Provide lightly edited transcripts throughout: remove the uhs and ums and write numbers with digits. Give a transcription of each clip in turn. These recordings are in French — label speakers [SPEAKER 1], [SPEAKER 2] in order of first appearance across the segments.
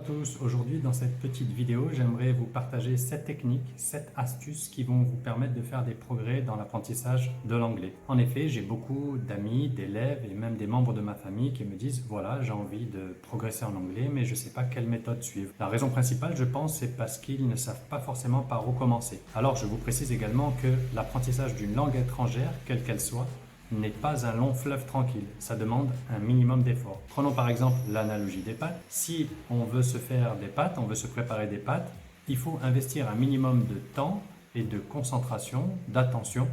[SPEAKER 1] tous, aujourd'hui dans cette petite vidéo, j'aimerais vous partager 7 techniques, 7 astuces qui vont vous permettre de faire des progrès dans l'apprentissage de l'anglais. En effet, j'ai beaucoup d'amis, d'élèves et même des membres de ma famille qui me disent voilà, j'ai envie de progresser en anglais mais je ne sais pas quelle méthode suivre. La raison principale, je pense, c'est parce qu'ils ne savent pas forcément par où commencer. Alors je vous précise également que l'apprentissage d'une langue étrangère, quelle qu'elle soit, n'est pas un long fleuve tranquille, ça demande un minimum d'effort. Prenons par exemple l'analogie des pâtes. Si on veut se faire des pâtes, on veut se préparer des pâtes, il faut investir un minimum de temps et de concentration, d'attention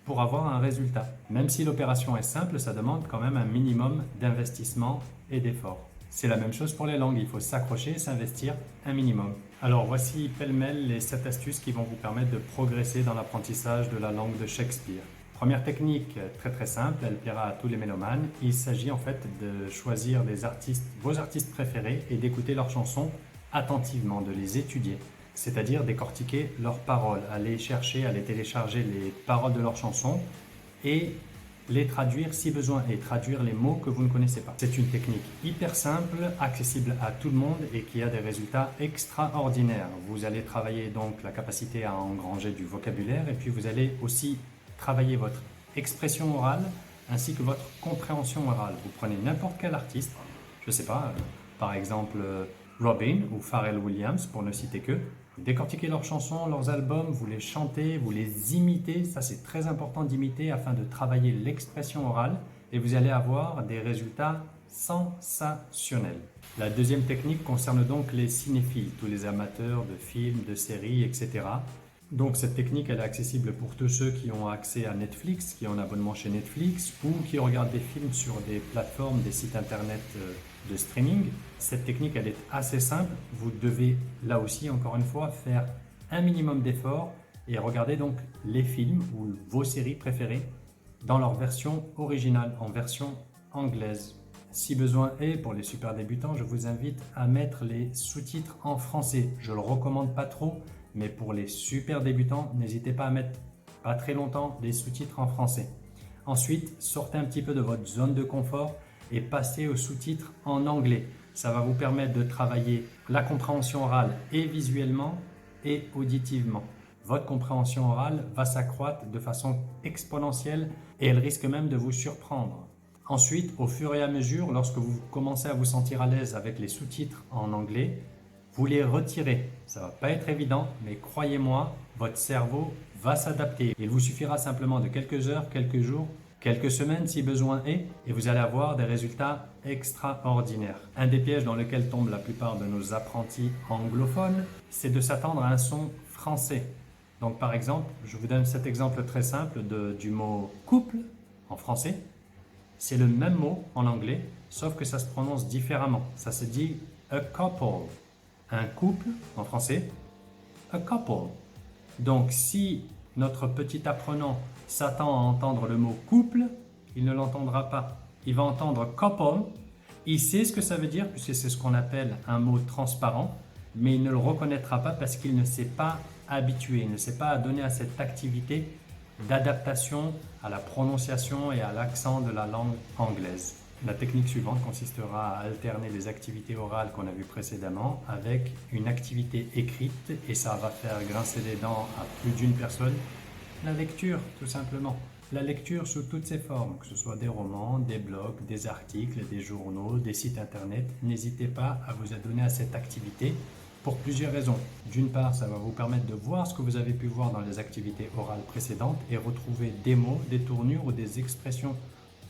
[SPEAKER 1] pour avoir un résultat. Même si l'opération est simple, ça demande quand même un minimum d'investissement et d'effort. C'est la même chose pour les langues, il faut s'accrocher et s'investir un minimum. Alors voici pêle-mêle les 7 astuces qui vont vous permettre de progresser dans l'apprentissage de la langue de Shakespeare. Première technique très simple, elle plaira à tous les mélomanes. Il s'agit en fait de choisir vos artistes préférés et d'écouter leurs chansons attentivement, de les étudier. C'est-à-dire décortiquer leurs paroles, aller chercher, aller télécharger les paroles de leurs chansons et les traduire si besoin et traduire les mots que vous ne connaissez pas. C'est une technique hyper simple, accessible à tout le monde et qui a des résultats extraordinaires. Vous allez travailler donc la capacité à engranger du vocabulaire et puis vous allez aussi travailler votre expression orale ainsi que votre compréhension orale. Vous prenez n'importe quel artiste, je ne sais pas, par exemple Robin ou Pharrell Williams pour ne citer que, vous décortiquez leurs chansons, leurs albums, vous les chantez, vous les imitez, ça c'est très important d'imiter afin de travailler l'expression orale et vous allez avoir des résultats sensationnels. La deuxième technique concerne donc les cinéphiles, tous les amateurs de films, de séries, etc. Donc cette technique elle est accessible pour tous ceux qui ont accès à Netflix, qui ont un abonnement chez Netflix ou qui regardent des films sur des plateformes, des sites internet de streaming. Cette technique elle est assez simple, vous devez là aussi encore une fois faire un minimum d'effort et regarder donc les films ou vos séries préférées dans leur version originale, en version anglaise. Si besoin est, pour les super débutants, je vous invite à mettre les sous-titres en français. Je ne le recommande pas trop, mais pour les super débutants, n'hésitez pas à mettre pas très longtemps des sous-titres en français. Ensuite, sortez un petit peu de votre zone de confort et passez aux sous-titres en anglais. Ça va vous permettre de travailler la compréhension orale et visuellement et auditivement. Votre compréhension orale va s'accroître de façon exponentielle et elle risque même de vous surprendre. Ensuite, au fur et à mesure, lorsque vous commencez à vous sentir à l'aise avec les sous-titres en anglais, vous les retirez. Ça ne va pas être évident, mais croyez-moi, votre cerveau va s'adapter. Il vous suffira simplement de quelques heures, quelques jours, quelques semaines si besoin est, et vous allez avoir des résultats extraordinaires. Un des pièges dans lequel tombent la plupart de nos apprentis anglophones, c'est de s'attendre à un son français. Donc par exemple, je vous donne cet exemple très simple du mot couple en français. C'est le même mot en anglais, sauf que ça se prononce différemment. Ça se dit a couple. Un couple en français, a couple. Donc si notre petit apprenant s'attend à entendre le mot couple, il ne l'entendra pas. Il va entendre couple, il sait ce que ça veut dire puisque c'est ce qu'on appelle un mot transparent, mais il ne le reconnaîtra pas parce qu'il ne s'est pas habitué, il ne s'est pas donné à cette activité d'adaptation à la prononciation et à l'accent de la langue anglaise. La technique suivante consistera à alterner les activités orales qu'on a vues précédemment avec une activité écrite et ça va faire grincer les dents à plus d'une personne. La lecture, tout simplement. La lecture sous toutes ses formes, que ce soit des romans, des blogs, des articles, des journaux, des sites internet. N'hésitez pas à vous adonner à cette activité pour plusieurs raisons. D'une part, ça va vous permettre de voir ce que vous avez pu voir dans les activités orales précédentes et retrouver des mots, des tournures ou des expressions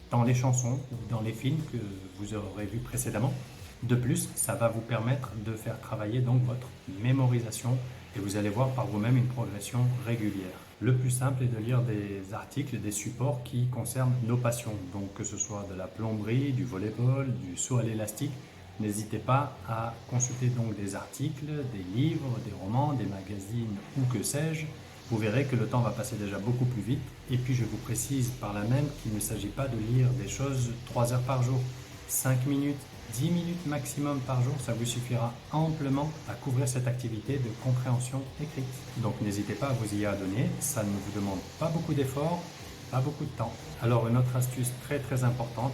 [SPEAKER 1] dans les chansons ou dans les films que vous aurez vus précédemment. De plus, ça va vous permettre de faire travailler donc votre mémorisation et vous allez voir par vous-même une progression régulière. Le plus simple est de lire des articles, des supports qui concernent nos passions, donc que ce soit de la plomberie, du volleyball, du saut à l'élastique. N'hésitez pas à consulter donc des articles, des livres, des romans, des magazines ou que sais-je. Vous verrez que le temps va passer déjà beaucoup plus vite. Et puis je vous précise par là même qu'il ne s'agit pas de lire des choses 3 heures par jour. 5 minutes, 10 minutes maximum par jour, ça vous suffira amplement à couvrir cette activité de compréhension écrite. Donc n'hésitez pas à vous y adonner, ça ne vous demande pas beaucoup d'efforts, pas beaucoup de temps. Alors une autre astuce très importante,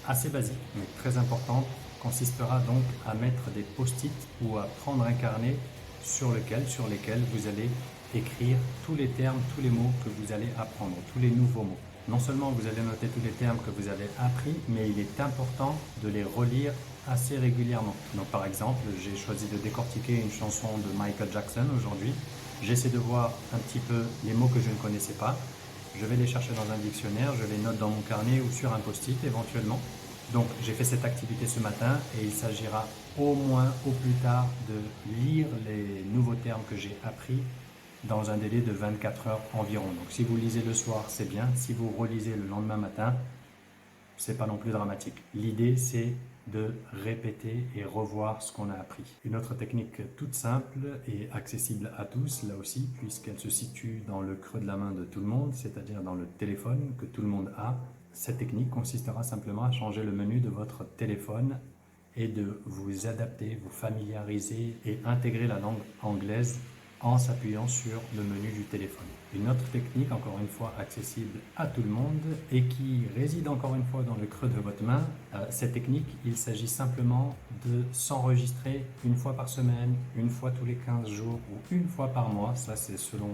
[SPEAKER 1] assez basique mais très importante, consistera donc à mettre des post-it ou à prendre un carnet sur lesquels vous allez écrire tous les termes, tous les mots que vous allez apprendre, tous les nouveaux mots. Non seulement vous allez noter tous les termes que vous avez appris, mais il est important de les relire assez régulièrement. Donc par exemple, j'ai choisi de décortiquer une chanson de Michael Jackson aujourd'hui. J'essaie de voir un petit peu les mots que je ne connaissais pas. Je vais les chercher dans un dictionnaire, je les note dans mon carnet ou sur un post-it éventuellement. Donc j'ai fait cette activité ce matin et il s'agira au moins, au plus tard, de lire les nouveaux termes que j'ai appris dans un délai de 24 heures environ. Donc si vous lisez le soir, c'est bien. Si vous relisez le lendemain matin, c'est pas non plus dramatique. L'idée, c'est de répéter et revoir ce qu'on a appris. Une autre technique toute simple et accessible à tous, là aussi, puisqu'elle se situe dans le creux de la main de tout le monde, c'est-à-dire dans le téléphone que tout le monde a. Cette technique consistera simplement à changer le menu de votre téléphone et de vous adapter, vous familiariser et intégrer la langue anglaise en s'appuyant sur le menu du téléphone. Une autre technique, encore une fois accessible à tout le monde et qui réside encore une fois dans le creux de votre main, cette technique, il s'agit simplement de s'enregistrer une fois par semaine, une fois tous les 15 jours ou une fois par mois, ça c'est selon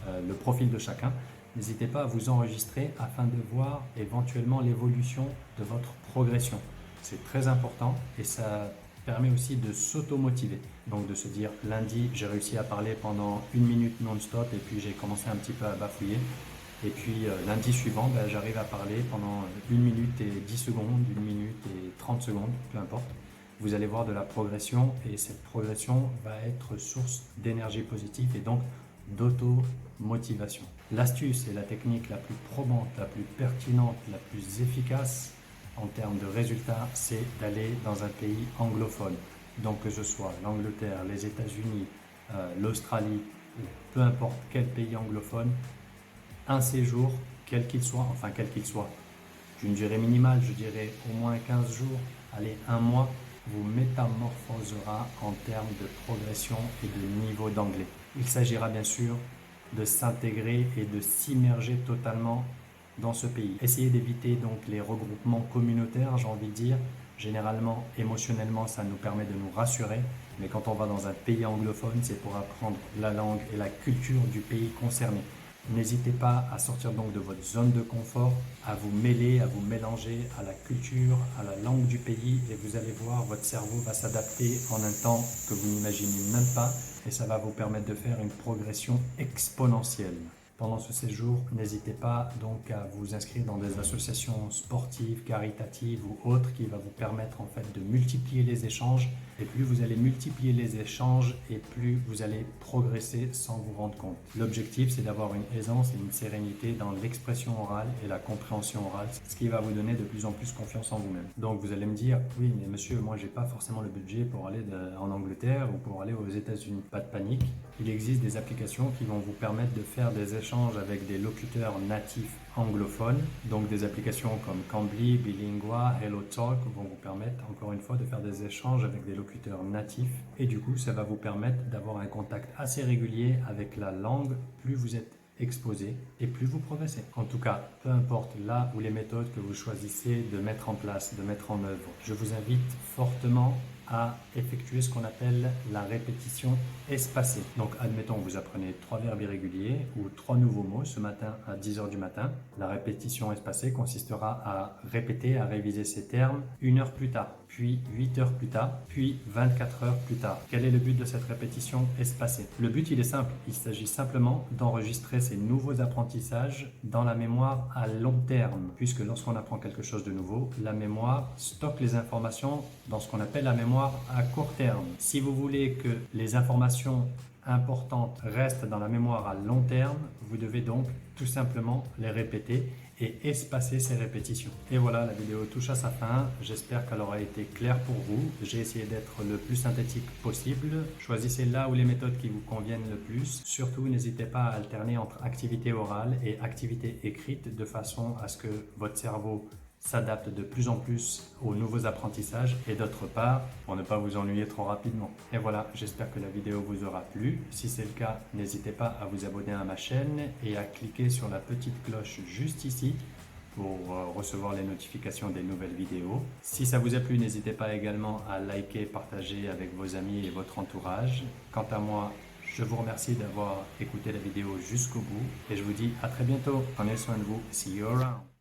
[SPEAKER 1] le profil de chacun. N'hésitez pas à vous enregistrer afin de voir éventuellement l'évolution de votre progression. C'est très important et ça permet aussi de s'auto-motiver. Donc de se dire lundi j'ai réussi à parler pendant 1 minute non-stop et puis j'ai commencé un petit peu à bafouiller. Et puis lundi suivant, j'arrive à parler pendant 1 minute et 10 secondes, 1 minute et 30 secondes, peu importe. Vous allez voir de la progression et cette progression va être source d'énergie positive et donc d'auto-motivation. L'astuce et la technique la plus probante, la plus pertinente, la plus efficace en termes de résultats, c'est d'aller dans un pays anglophone. Donc que ce soit l'Angleterre, les États-Unis, l'Australie, peu importe quel pays anglophone, un séjour, quel qu'il soit, je ne dirais minimal, je dirais au moins 15 jours, allez, un mois, vous métamorphosera en termes de progression et de niveau d'anglais. Il s'agira bien sûr de s'intégrer et de s'immerger totalement dans ce pays. Essayez d'éviter donc les regroupements communautaires, j'ai envie de dire. Généralement, émotionnellement, ça nous permet de nous rassurer. Mais quand on va dans un pays anglophone, c'est pour apprendre la langue et la culture du pays concerné. N'hésitez pas à sortir donc de votre zone de confort, à vous mêler, à vous mélanger à la culture, à la langue du pays et vous allez voir, votre cerveau va s'adapter en un temps que vous n'imaginez même pas et ça va vous permettre de faire une progression exponentielle. Pendant ce séjour, n'hésitez pas donc à vous inscrire dans des associations sportives, caritatives ou autres qui va vous permettre en fait de multiplier les échanges. Et plus vous allez multiplier les échanges et plus vous allez progresser sans vous rendre compte. L'objectif, c'est d'avoir une aisance et une sérénité dans l'expression orale et la compréhension orale, ce qui va vous donner de plus en plus confiance en vous-même. Donc vous allez me dire, oui mais monsieur, moi j'ai pas forcément le budget pour aller en Angleterre ou pour aller aux États-Unis. Pas de panique, il existe des applications qui vont vous permettre de faire des échanges avec des locuteurs natifs anglophones. Donc des applications comme Cambly, Bilingua, HelloTalk vont vous permettre encore une fois de faire des échanges avec des locuteurs natifs et du coup ça va vous permettre d'avoir un contact assez régulier avec la langue. Plus vous êtes exposé et plus vous progressez. En tout cas, peu importe là ou les méthodes que vous choisissez de mettre en place, de mettre en œuvre, je vous invite fortement à effectuer ce qu'on appelle la répétition espacée. Donc admettons vous apprenez 3 verbes irréguliers ou 3 nouveaux mots ce matin à 10 heures du matin. La répétition espacée consistera à répéter, à réviser ces termes 1 heure plus tard, puis 8 heures plus tard, puis 24 heures plus tard. Quel est le but de cette répétition espacée? Le but il est simple, il s'agit simplement d'enregistrer ces nouveaux apprentissages dans la mémoire à long terme, puisque lorsqu'on apprend quelque chose de nouveau, la mémoire stocke les informations dans ce qu'on appelle la mémoire à court terme. Si vous voulez que les informations importantes restent dans la mémoire à long terme, vous devez donc tout simplement les répéter et espacer ces répétitions. Et voilà, la vidéo touche à sa fin. J'espère qu'elle aura été claire pour vous. J'ai essayé d'être le plus synthétique possible. Choisissez là où les méthodes qui vous conviennent le plus. Surtout, n'hésitez pas à alterner entre activité orale et activité écrite de façon à ce que votre cerveau s'adapte de plus en plus aux nouveaux apprentissages et d'autre part pour ne pas vous ennuyer trop rapidement. Et voilà, j'espère que la vidéo vous aura plu. Si c'est le cas, n'hésitez pas à vous abonner à ma chaîne et à cliquer sur la petite cloche juste ici pour recevoir les notifications des nouvelles vidéos. Si ça vous a plu, n'hésitez pas également à liker, partager avec vos amis et votre entourage. Quant à moi, je vous remercie d'avoir écouté la vidéo jusqu'au bout et je vous dis à très bientôt. Prenez soin de vous. See you around.